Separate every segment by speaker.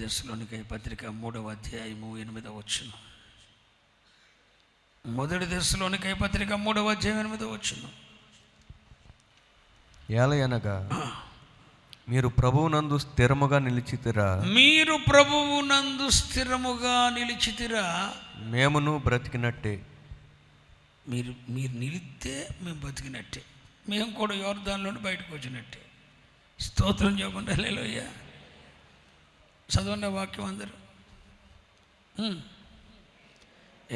Speaker 1: దెస్సలోనికై పత్రిక 3వ అధ్యాయము 8వ వచనం. 1 దెస్సలోనికై పత్రిక 3వ అధ్యాయం 8వ వచనం.
Speaker 2: ఏలయనగా మీరు ప్రభువునందు స్థిరముగా నిలిచితిరా,
Speaker 1: మీరు ప్రభువునందు స్థిరముగా నిలిచితిరా,
Speaker 2: మేమును బ్రతికినట్టే.
Speaker 1: మీరు నిలిస్తే మేము బతికినట్టే, మేము కూడా యోర్దానులోని బయటకు వచ్చినట్టే. స్తోత్రం చెప్పండి. హల్లెలూయా. చదవండి వాక్యం అందరూ.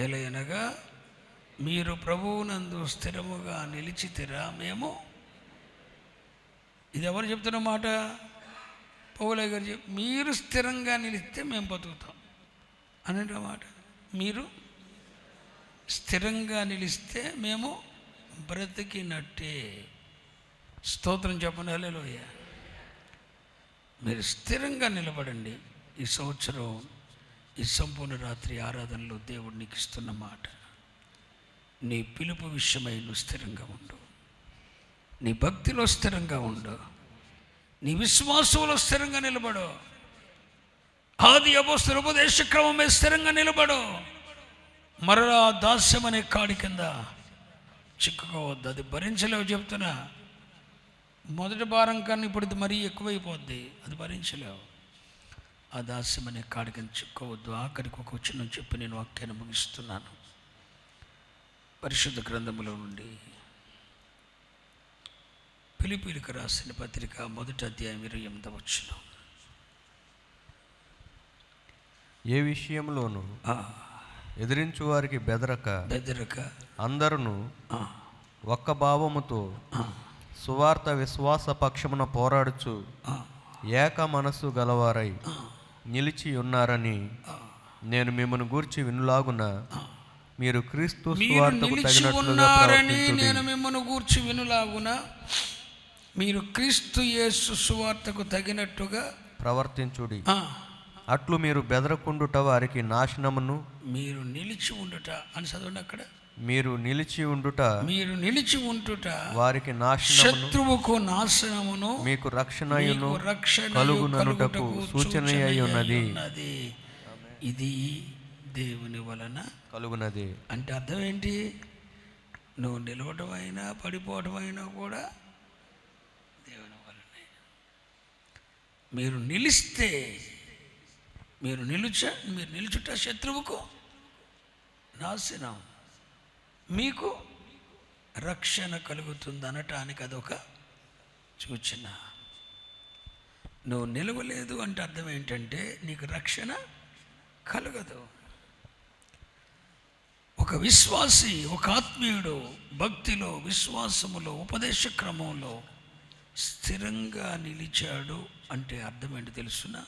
Speaker 1: ఏలయనగా మీరు ప్రభువునందు స్థిరముగా నిలిచితిరా, మేము. ఇది ఎవరు చెప్తున్న మాట? పౌలయ్య గారు మీరు స్థిరంగా నిలిస్తే మేము బతుకుతాం అనే మాట. మీరు స్థిరంగా నిలిస్తే మేము బ్రతికినట్టే. స్తోత్రం చెప్పండి. హల్లెలూయా. మీరు స్థిరంగా నిలబడండి. ఈ సంవత్సరం ఈ సంపూర్ణ రాత్రి ఆరాధనలో దేవుడు నీకు ఇస్తున్న మాట, నీ పిలుపు విషయమై నువ్వు స్థిరంగా ఉండు, నీ భక్తిలో స్థిరంగా ఉండు, నీ విశ్వాసంలో స్థిరంగా నిలబడు, ఆది అపోస్తలుల ఉపదేశ క్రమం మీద స్థిరంగా నిలబడు. మరలా దాస్యం అనే కాడి కింద చిక్కుకోవద్దు. అది భరించలేవు చెప్తున్నా. మొదటి భారం కన్నా ఇప్పుడు ఇది మరీ ఎక్కువైపోద్ది, అది భరించలేవు. ఆ దాస్యం అనే కాడి కింద చిక్కుకోవద్దు. ఆఖరికి ఒక వచనం చెప్పి నేను వాక్యాన్ని ముగిస్తున్నాను. పరిశుద్ధ గ్రంథములో నుండి ఫిలిప్పీయులకు రాసిన పత్రిక 1వ అధ్యాయం 28వ వచనం.
Speaker 2: ఏ విషయంలోనూ ఎదిరించు వారికి బెదరక అందరూ ఒక్క భావముతో సువార్త విశ్వాస పక్షమున పోరాడుచు ఏక మనస్సు గలవారై నిలిచి ఉన్నారని నేను మిమ్మల్ని గూర్చి వినులాగున మీరు క్రీస్తు సువార్తకు తగినట్లుగా ప్రవర్తించుడి.
Speaker 1: నేను మిమ్మల్ని గూర్చి వినులాగున మీరు క్రీస్తు యేసు సువార్తకు తగినట్టుగా ప్రవర్తించుడి.
Speaker 2: అట్లు మీరు బెదరకుండుట వారికి నాశనమును,
Speaker 1: మీరు నిలిచి ఉండుట అని చదవండి అక్కడ.
Speaker 2: మీరు నిలిచి ఉండుట వారికి నాశనమును,
Speaker 1: శత్రువుకు నాశనమును,
Speaker 2: మీకు రక్షణయును కలుగుననుటకు సూచనయై ఉన్నది.
Speaker 1: ఇది దేవుని వలన
Speaker 2: కలుగునది.
Speaker 1: అంటే అర్థం ఏంటి? నువ్వు నిలవటం అయినా పడిపోవటం అయినా కూడా దేవుని వలనే. మీరు నిలిస్తే, మీరు నిలుచుట శత్రువుకు నాశనం, మీకు రక్షణ కలుగుతుంది అనటానికి అదొక సూచన. నువ్వు నిలవలేదు అంటే అర్థం ఏంటంటే నీకు రక్షణ కలగదు. ఒక విశ్వాసి, ఒక ఆత్మీయుడు భక్తిలో, విశ్వాసములో, ఉపదేశ క్రమంలో స్థిరంగా నిలిచాడు అంటే అర్థం ఏంటి తెలుసునా?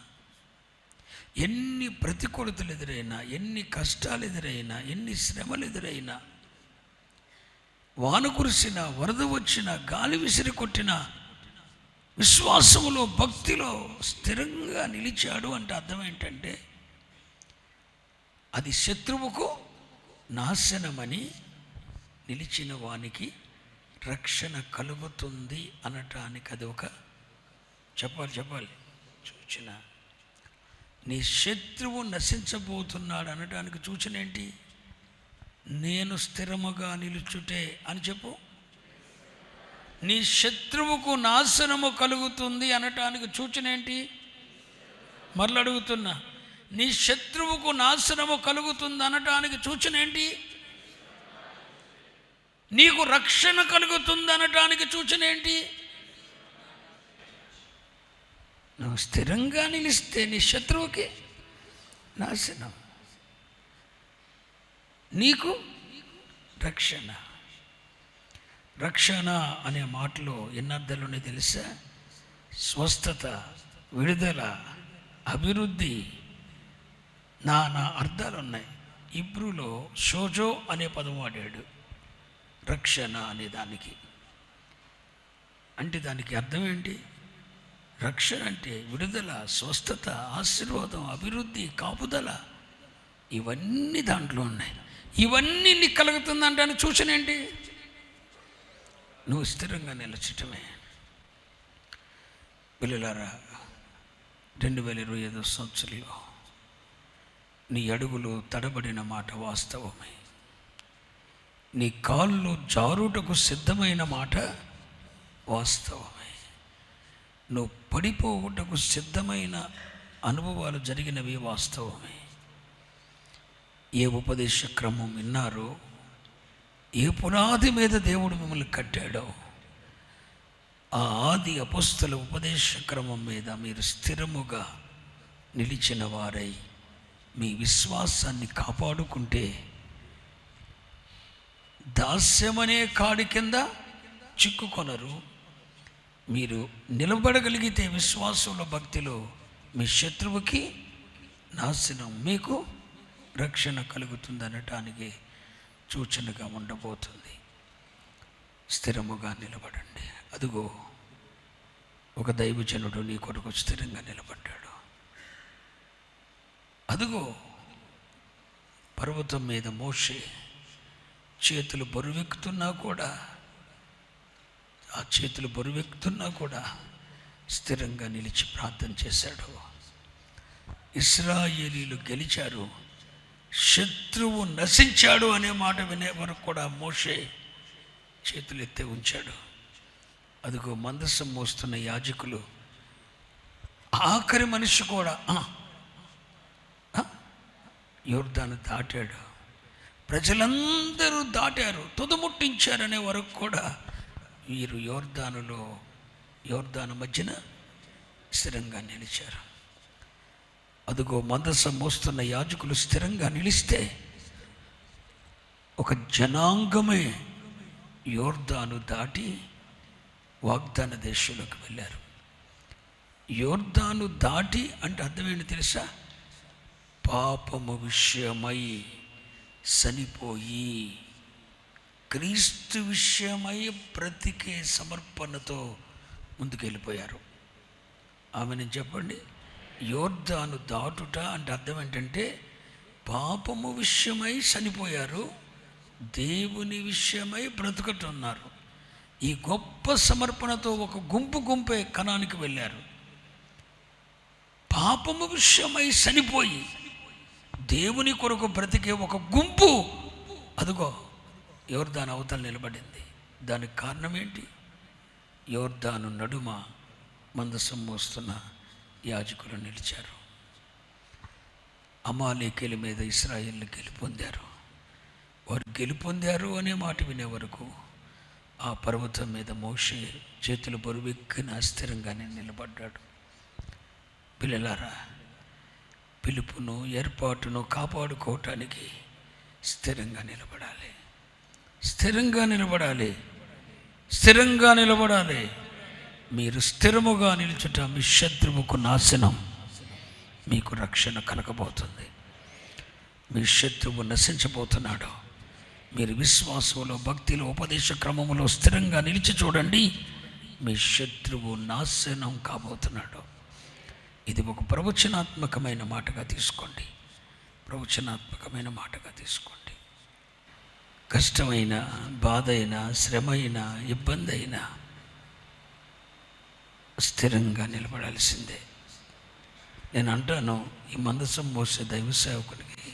Speaker 1: ఎన్ని ప్రతికూలతలు ఎదురైనా, ఎన్ని కష్టాలు ఎదురైనా, ఎన్ని శ్రమలు ఎదురైనా, వాన కురిసిన, వరద వచ్చిన, గాలి విసిరి కొట్టిన, విశ్వాసములో, భక్తిలో స్థిరంగా నిలిచాడు అంటే అర్థం ఏంటంటే అది శత్రువుకు నాశనమని, నిలిచిన వానికి రక్షణ కలుగుతుంది అనటానికి అది ఒక చెప్పాలి సూచన. నీ శత్రువు నశించబోతున్నాడు అనటానికి సూచన ఏంటి? నేను స్థిరముగా నిలుచుటే అని చెప్పు. నీ శత్రువుకు నాశనము కలుగుతుంది అనటానికి సూచన ఏంటి? మరల అడుగుతున్నా, నీ శత్రువుకు నాశనము కలుగుతుంది అనటానికి సూచన ఏంటి? నీకు రక్షణ కలుగుతుంది అనటానికి సూచన ఏంటి? నువ్వు స్థిరంగా నిలిస్తే నీ శత్రువుకి నాశనం, నీకు రక్షణ. రక్షణ అనే మాటలో ఎన్ని అర్థాలు ఉన్నాయి తెలుసా? స్వస్థత, విడుదల, అభివృద్ధి, నానా అర్థాలు ఉన్నాయి. ఇబ్రూలో షోజో అనే పదం వాడాడు రక్షణ అనే దానికి. అంటే దానికి అర్థం ఏంటి? రక్షణ అంటే విడుదల, స్వస్థత, ఆశీర్వాదం, అభివృద్ధి, కాపుదల, ఇవన్నీ దాంట్లో ఉన్నాయి. ఇవన్నీ నీకు కలుగుతుందంటే సూచన ఏంటి? నువ్వు స్థిరంగా నిలచటమే. పిల్లలారా, 2025 సంవత్సరంలో నీ అడుగులు తడబడిన మాట వాస్తవమే. నీ కాళ్ళు జారుటకు సిద్ధమైన మాట వాస్తవమే. నువ్వు పడిపోవుటకు సిద్ధమైన అనుభవాలు జరిగినవి వాస్తవమే. ఏ ఉపదేశ క్రమం విన్నారో, ఏ పునాది మీద దేవుడు మిమ్మల్ని కట్టాడో, ఆ ఆది అపొస్తల ఉపదేశ క్రమం మీద మీరు స్థిరముగా నిలిచిన వారై మీ విశ్వాసాన్ని కాపాడుకుంటే దాస్యమనే కాడి కింద చిక్కుకొనరు. మీరు నిలబడగలిగితే విశ్వాసంలో, భక్తిలో, మీ శత్రువుకి నాశనం, మీకు రక్షణ కలుగుతుందనటానికి సూచనగా ఉండబోతుంది. స్థిరముగా నిలబడండి. అదిగో ఒక దైవజనుడు నీ కొరకు స్థిరంగా నిలబడ్డాడు. అదిగో పర్వతం మీద మోషే చేతులు బరువెక్కుతున్నా కూడా, ఆ చేతులు బరువెక్కుతున్నా కూడా స్థిరంగా నిలిచి ప్రార్థన చేశాడు. ఇశ్రాయేలీలు గెలిచారు, శత్రువు నశించాడు అనే మాట వినే వరకు కూడా మోషే చేతులు ఎత్తే ఉంచాడు. అదిగో మందసం మోస్తున్న యాజకులు, ఆఖరి మనిషి కూడా యోర్దాను దాటాడు. ప్రజలందరూ దాటారు, తుదముట్టించారనే వరకు కూడా వీరు యోర్దాను మధ్యన స్థిరంగా నిలిచారు. అదిగో మందసం మోస్తున్న యాజకులు స్థిరంగా నిలిస్తే ఒక జనాంగమే యోర్దాను దాటి వాగ్దాన దేశంలోకి వెళ్ళారు. యోర్దాను దాటి అంటే అర్థం ఏంటి తెలుసా? పాపము విషయమై చనిపోయి క్రీస్తు విషయమై బ్రతికే సమర్పణతో ముందుకెళ్ళిపోయారు. ఆమెను చెప్పండి. యోర్దాను దాటుట అంటే అర్థం ఏంటంటే పాపము విషయమై చనిపోయారు, దేవుని విషయమై బ్రతుకుతున్నారు. ఈ గొప్ప సమర్పణతో ఒక గుంపే కనానికి వెళ్ళారు. పాపము విషయమై చనిపోయి దేవుని కొరకు బ్రతికే ఒక గుంపు అదిగో యోర్దాను అవతల నిలబడింది. దానికి కారణం ఏంటి? యోర్దాను నడుమ మందసం మోస్తున్న యాజకులు నిలిచారు. అమాలేకీయుల మీద ఇశ్రాయేలు గెలుపొందారు. వారు గెలుపొందారు అనే మాట వినే వరకు ఆ పర్వతం మీద మోషే చేతులు బరువెక్కిన స్థిరంగానే నిలబడ్డాడు. పిల్లలారా, పిలుపును ఏర్పాటును కాపాడుకోవటానికి స్థిరంగా నిలబడాలి. స్థిరంగా నిలబడాలి. స్థిరంగా నిలబడాలి. మీరు స్థిరముగా నిలుచుట మీ శత్రువుకు నాశనం, మీకు రక్షణ కలగబోతుంది. మీ శత్రువు నశించబోతున్నాడు. మీరు విశ్వాసంలో, భక్తిలో, ఉపదేశ క్రమములో స్థిరంగా నిలిచి చూడండి. మీ శత్రువు నాశనం కాబోతున్నాడు. ఇది ఒక ప్రవచనాత్మకమైన మాటగా తీసుకోండి. ప్రవచనాత్మకమైన మాటగా తీసుకోండి. కష్టమైన, బాధ అయినా, శ్రమ అయినా, ఇబ్బంది అయినా స్థిరంగా నిలబడాల్సిందే. నేను అంటాను, ఈ మందసం మోసే దైవ సేవకునికి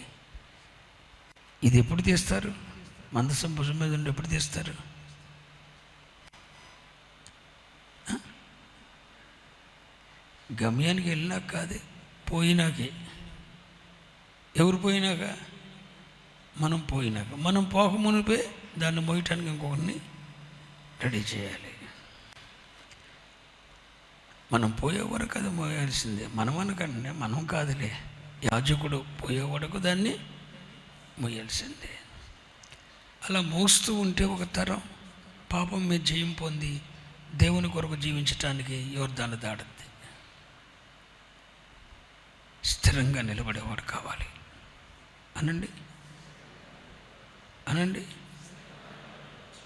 Speaker 1: ఇది ఎప్పుడు తీస్తారు? మందసం భుజం మీద ఉండి ఎప్పుడు తీస్తారు? గమ్యానికి వెళ్ళినాక కాదే, పోయినాకే. ఎవరు పోయినాక? మనం పోయినాక. మనం పోకమునిపే దాన్ని మోయటానికి ఇంకొకరిని రెడీ చేయాలి. మనం పోయే వరకు అది మోయాల్సిందే. మనం అనకండి, మనం కాదులే, యాజకుడు పోయే వరకు దాన్ని మోయాల్సిందే. అలా మోస్తూ ఉంటే ఒక తరం పాపం మీద జయం పొంది దేవుని కొరకు జీవించటానికి యోర్దాను దాడుద్ది. స్థిరంగా నిలబడేవాడు కావాలి. అనండి, అనండి.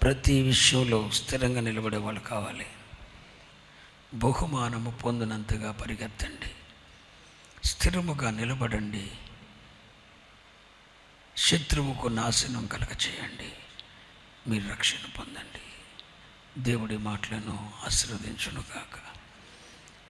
Speaker 1: ప్రతి విషయంలో స్థిరంగా నిలబడేవాళ్ళు కావాలి. బహుమానము పొందినంతగా పరిగెత్తండి. స్థిరముగా నిలబడండి. శత్రువుకు నాశనం కలగచేయండి. మీరు రక్షణ పొందండి. దేవుడి మాటలను ఆశీర్వదించును గాక.